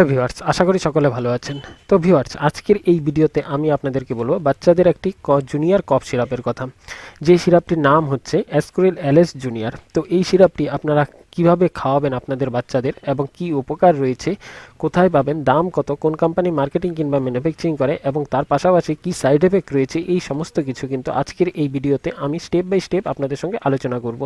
Viewers, আশা করি সকলে ভালো আছেন। তো ভিউয়ার্স, আজকের এই ভিডিওতে আমি আপনাদেরকে বলবো বাচ্চাদের একটি জুনিয়র কফ সিরাপের কথা। যে সিরাপটির নাম হচ্ছে অ্যাসকোরিল এলএস জুনিয়র। তো এই সিরাপটি আপনারা কিভাবে খাওয়াবেন আপনাদের বাচ্চাদের এবং কি উপকার রয়েছে, কোথায় পাবেন, দাম কত, কোন কোম্পানি মার্কেটিং কিংবা ম্যানুফ্যাকচারিং করে এবং তার পাশাপাশি কি সাইড এফেক্ট রয়েছে, এই সমস্ত কিছু কিন্তু আজকের এই ভিডিওতে আমি স্টেপ বাই স্টেপ আপনাদের সঙ্গে আলোচনা করব।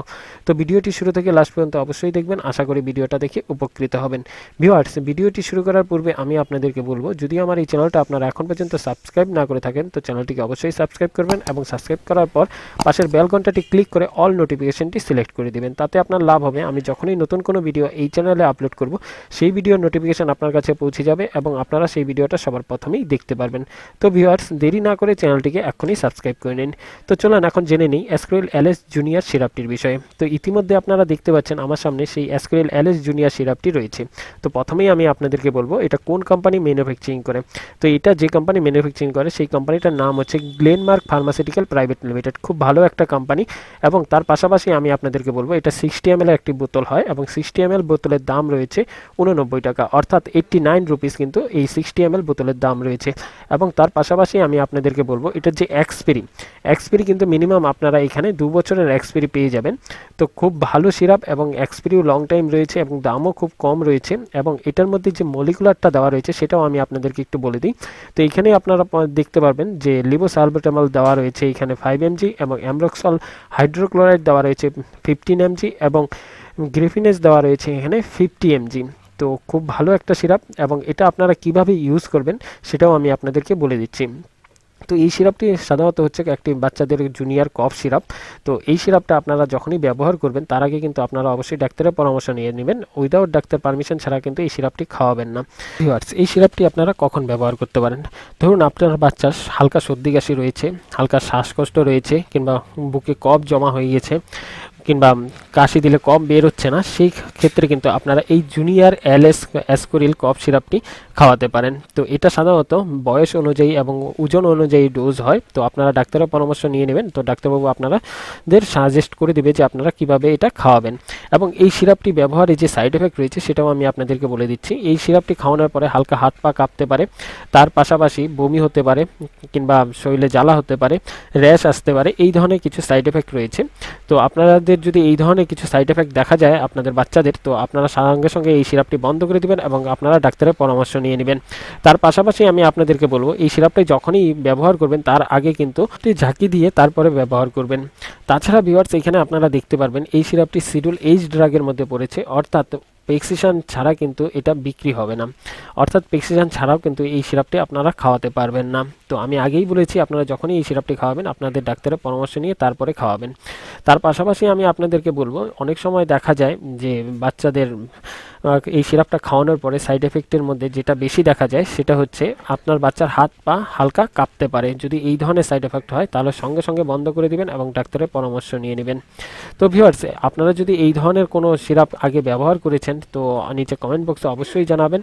তো ভিডিওটি শুরু থেকে লাস্ট পর্যন্ত অবশ্যই দেখবেন। আশা করি ভিডিওটা দেখে উপকৃত হবেন। ভিউয়ার্স, ভিডিওটি শুরু করার পূর্বে আমি আপনাদেরকে বলবো, যদি আমার এই চ্যানেলটা আপনারা এখন পর্যন্ত সাবস্ক্রাইব না করে থাকেন তো চ্যানেলটিকে অবশ্যই সাবস্ক্রাইব করবেন এবং সাবস্ক্রাইব করার পর পাশের বেল ঘন্টাটি ক্লিক করে অল নোটিফিকেশনটি সিলেক্ট করে দিবেন। তাতে আপনার লাভ হবে, আমি যখনই নতুন কোনো ভিডিও এই চ্যানেলে আপলোড করব সেই ভিডিওর নোটিফিকেশন আপনার কাছে পৌঁছে যাবে এবং আপনারা সেই ভিডিওটা সবার প্রথমেই দেখতে পারবেন। তো ভিউয়ার্স, দেরি না করে চ্যানেলটিকে এখনই সাবস্ক্রাইব করে নিন। তো চলুন এখন জেনে নিই অ্যাসকোরিল এলএস জুনিয়র সিরাপটির বিষয়ে। তো ইতিমধ্যে আপনারা দেখতে পাচ্ছেন আমার সামনে সেই অ্যাসকোরিল এলএস জুনিয়র সিরাপটি রয়েছে। তো প্রথমেই আমি আপনাদেরকে বলবো এটা কোন কোম্পানি ম্যানুফ্যাকচারিং করে। তো এটা যে কোম্পানি ম্যানুফ্যাকচারিং করে সেই কোম্পানিটার নাম হচ্ছে গ্লেনমার্ক ফার্মাসিউটিক্যাল প্রাইভেট লিমিটেড। খুব ভালো একটা কোম্পানি এবং তার পাশাপাশি আমি আপনাদেরকে বলবো এটা 60 ml একটি বোতল হয় এবং 60 ml বোতলের দাম রয়েছে 89 টাকা, অর্থাৎ 89 রুপিস কিন্তু এই 60 ml বোতলের দাম রয়েছে। এবং তার পাশাপাশি আমি আপনাদেরকে বলবো এটার যে এক্সপিরি কিন্তু মিনিমাম আপনারা এখানে 2 বছরের এক্সপিরি পেয়ে যাবেন। তো খুব ভালো সিরাপ এবং এক্সপিরিও লং টাইম রয়েছে এবং দামও খুব কম রয়েছে। এবং এটার মধ্যে যে মলিকুলারটা দেওয়া রয়েছে সেটাও আমি আপনাদেরকে একটু বলে দিই। তো এখানে আপনারা দেখতে পারবেন যে লিভোসালবুটামল দেওয়া রয়েছে এখানে 5 mg এবং অ্যামব্রক্সল হাইড্রোক্লোরাইড দেওয়া রয়েছে 15 mg এবং গ্রিফিনেস দেওয়া রয়েছে এখানে 50 mg। তো খুব ভালো একটা সিরাপ এবং এটা আপনারা কিভাবে ইউজ করবেন সেটাও আমি আপনাদেরকে বলে দিচ্ছি। তো এই সিরাপটি সাধারণত হচ্ছে একটি বাচ্চাদের জুনিয়র কফ সিরাপ। তো এই সিরাপটা আপনারা যখনই ব্যবহার করবেন তার আগে কিন্তু আপনারা অবশ্যই ডাক্তারের পরামর্শ নিয়ে নেবেন। উইদাউট ডাক্তার পারমিশন ছাড়া কিন্তু এই সিরাপটি খাওয়াবেন না। ভিউয়ার্স, এই সিরাপটি আপনারা কখন ব্যবহার করতে পারেন? ধরুন আপনার বাচ্চার হালকা সর্দি কাশি রয়েছে, হালকা শ্বাসকষ্ট রয়েছে কিংবা বুকে কফ জমা হয়ে গেছে কিংবা কাশি দিলে কফ বের হচ্ছে না, সেই ক্ষেত্রে কিন্তু আপনারা এই জুনিয়র এলএস অ্যাসকোরিল কফ সিরাপটি খাওয়াতে পারেন। তো এটা সাধারণত বয়স অনুযায়ী এবং ওজন অনুযায়ী ডোজ হয়। তো আপনারা ডাক্তারের পরামর্শ নিয়ে নেবেন। তো ডাক্তারবাবু আপনাদের সাজেস্ট করে দেবে যে আপনারা কিভাবে এটা খাওয়াবেন। এবং এই সিরাপটি ব্যবহারে যে সাইড এফেক্ট রয়েছে সেটাও আমি আপনাদেরকে বলে দিচ্ছি। এই সিরাপটি খাওয়ানোর পরে হালকা হাত পা কাঁপতে পারে, তার পাশাপাশি বমি হতে পারে কিংবা শরীরে জ্বালা হতে পারে, র্যাশ আসতে পারে, এই ধরনের কিছু সাইড এফেক্ট রয়েছে। তো আপনাদের যদি এই ধরনের কিছু সাইড এফেক্ট দেখা যায় আপনাদের বাচ্চাদের, তো আপনারা সঙ্গে সঙ্গে এই সিরাপটি বন্ধ করে দিবেন এবং আপনারা ডাক্তারের পরামর্শ নিয়ে নেবেন। তার পাশাপাশি আমি আপনাদেরকে বলবো এই সিরাপটি যখনই ব্যবহার করবেন তার আগে কিন্তু ঝাঁকি দিয়ে তারপরে ব্যবহার করবেন। তাছাড়া ভিউয়ার্স, এখানে আপনারা দেখতে পারবেন এই সিরাপটি শিডিউল এইচ ড্রাগের মধ্যে পড়েছে, অর্থাৎ প্রেসক্রিপশন ছাড়া কিন্তু এটা বিক্রি হবে না। অর্থাৎ প্রেসক্রিপশন ছাড়াও কিন্তু এই সিরাপটি আপনারা খাওয়াতে পারবেন না। তো আমি আগেই বলেছি আপনারা যখনই এই সিরাপটি খাওয়াবেন আপনাদের ডাক্তারের পরামর্শ নিয়ে তারপরে খাওয়াবেন। তার পাশাপাশি আমি আপনাদেরকে বলবো অনেক সময় দেখা যায় যে বাচ্চাদের এই সিরাপটা খাওয়ানোর পরে সাইড এফেক্টের মধ্যে যেটা বেশি দেখা যায় সেটা হচ্ছে আপনার বাচ্চার হাত পা হালকা কাঁপতে পারে। যদি এই ধরনের সাইড এফেক্ট হয় তাহলে সঙ্গে সঙ্গে বন্ধ করে দিবেন এবং ডাক্তারের পরামর্শ নিয়ে নেবেন। তো ভিউয়ার্স, আপনারা যদি এই ধরনের কোনো সিরাপ আগে ব্যবহার করেছেন তো নিচে কমেন্ট বক্সে অবশ্যই জানাবেন।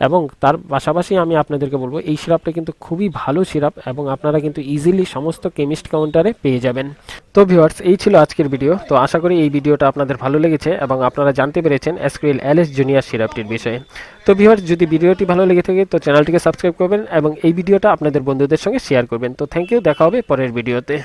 এবং তার পাশাপাশি আমি আপনাদেরকে বলবো এই সিরাপটা কিন্তু খুবই ভালো সিরাপ এবং আপনারা কিন্তু ইজিলি সমস্ত কেমিস্ট কাউন্টারে পেয়ে যাবেন। তো ভিউয়ার্স, এই ছিল আজকের ভিডিও। তো আশা করি এই ভিডিওটা আপনাদের ভালো লেগেছে এবং আপনারা জানতে পেরেছেন অ্যাসকোরিল এলএস জুনিয়র সিরাপটির বিষয়ে। তো ভিউয়ার্স, যদি ভিডিওটি ভালো লেগে থাকে তো চ্যানেলটিকে সাবস্ক্রাইব করবেন এবং এই ভিডিওটা আপনাদের বন্ধুদের সঙ্গে শেয়ার করবেন। তো থ্যাংক ইউ, দেখা হবে পরের ভিডিওতে।